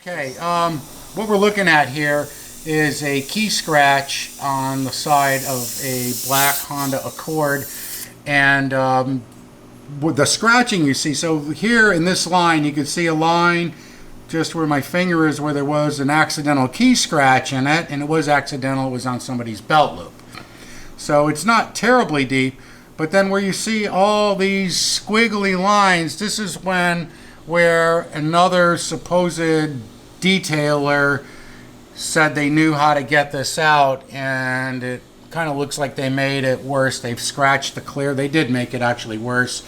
Okay, what we're looking at here is a key scratch on the side of a black Honda Accord, and with the scratching you see, so here in this line you can see a line just where my finger is where there was an accidental key scratch in it, and it was accidental, it was on somebody's belt loop. So it's not terribly deep, but then where you see all these squiggly lines, this is where another supposed detailer said they knew how to get this out, and it kind of looks like they made it worse. They've scratched the clear. They did make it actually worse.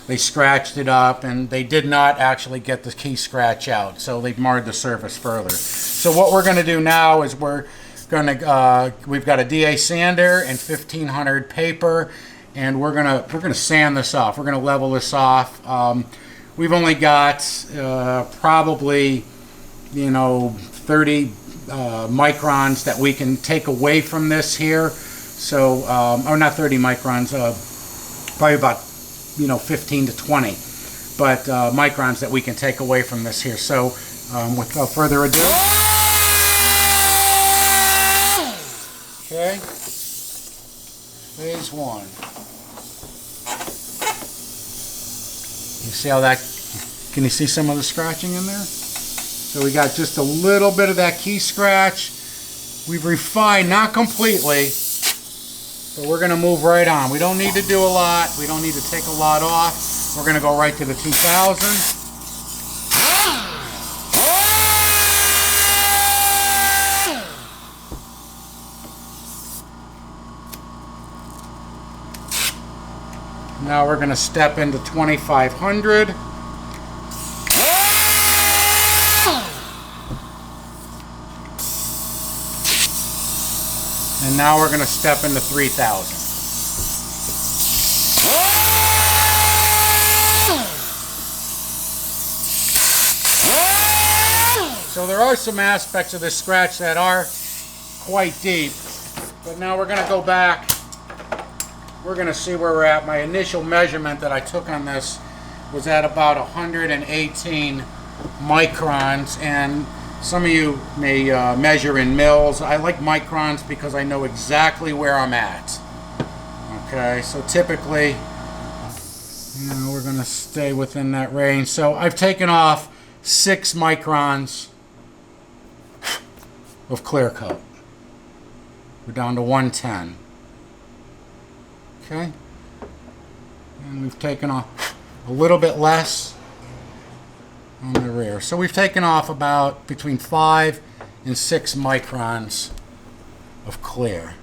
They scratched it up, and they did not actually get the key scratch out, so they've marred the surface further. So what we're going to do now is we've got a DA sander and 1500 paper, and we're gonna sand this off. We're gonna level this off. We've only got probably 30 microns that we can take away from this here. So, or not 30 microns, probably about 15 to 20, but microns that we can take away from this here. So, without further ado, okay, phase one. You see how that? Can you see some of the scratching in there? So we got just a little bit of that key scratch. We've refined, not completely, but we're going to move right on. We don't need to do a lot. We don't need to take a lot off. We're going to go right to the 2000. Now we're going to step into 2500. And now we're going to step into 3000. So there are some aspects of this scratch that are quite deep, but now we're going to go back. We're going to see where we're at. My initial measurement that I took on this was at about 118 microns, and some of you may measure in mils. I like microns because I know exactly where I'm at. Okay, so typically, we're going to stay within that range. So I've taken off 6 microns of clear coat. We're down to 110. Okay, and we've taken off a little bit less on the rear. So we've taken off about between 5 and 6 microns of clear.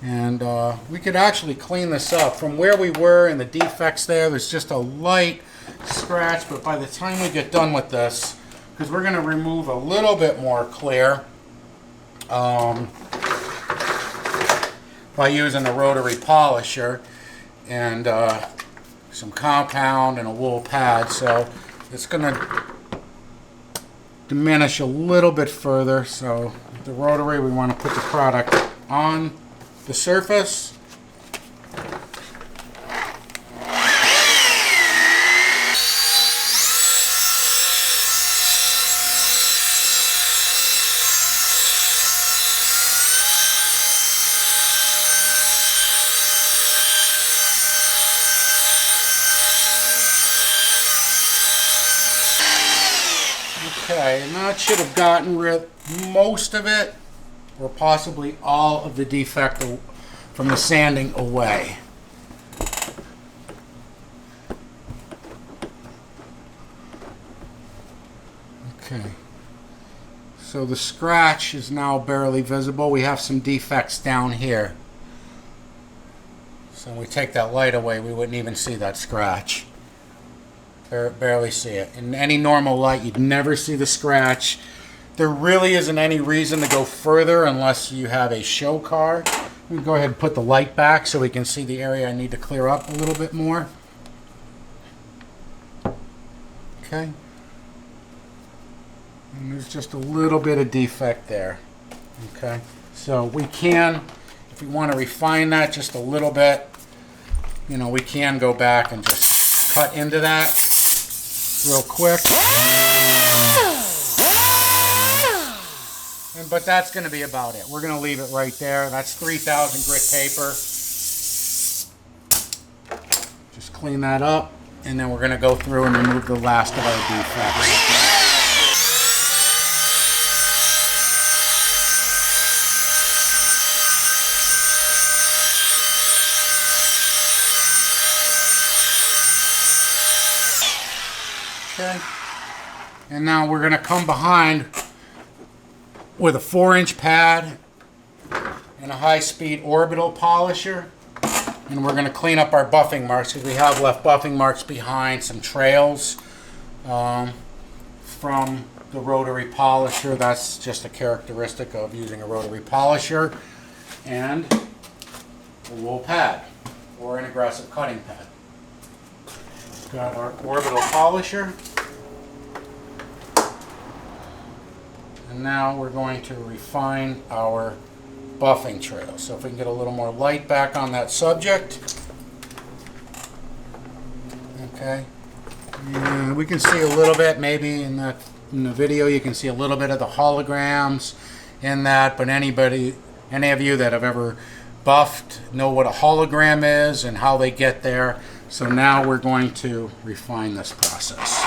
And we could actually clean this up. From where we were in the defects there's just a light scratch, but by the time we get done with this, because we're going to remove a little bit more clear by using a rotary polisher and some compound and a wool pad, so it's going to diminish a little bit further. So with the rotary, we want to put the product on the surface. Okay, and that should have gotten rid of most of it, or possibly all of the defect from the sanding away. Okay, so the scratch is now barely visible. We have some defects down here. So when we take that light away, we wouldn't even see that scratch. Barely see it. In any normal light, you'd never see the scratch. There really isn't any reason to go further unless you have a show car. We can go ahead and put the light back so we can see the area I need to clear up a little bit more. Okay. And there's just a little bit of defect there. Okay. So we can, if we want to refine that just a little bit, we can go back and just cut into that real quick. But that's going to be about it. We're going to leave it right there. That's 3000 grit paper. Just clean that up, and then we're going to go through and remove the last of our defects. Okay. And now we're going to come behind with a 4-inch pad and a high-speed orbital polisher, and we're going to clean up our buffing marks because we have left buffing marks behind, some trails from the rotary polisher. That's just a characteristic of using a rotary polisher, and a wool pad or an aggressive cutting pad. We've got our orbital polisher. And now we're going to refine our buffing trail. So if we can get a little more light back on that subject. Okay. And we can see a little bit, maybe in the video you can see a little bit of the holograms in that, but any of you that have ever buffed know what a hologram is and how they get there. So now we're going to refine this process.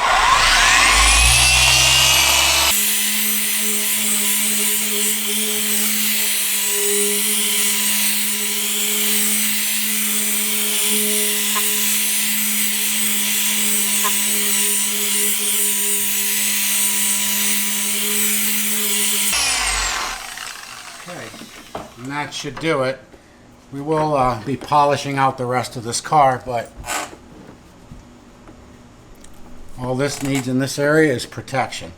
Okay, and that should do it. We will be polishing out the rest of this car, but all this needs in this area is protection.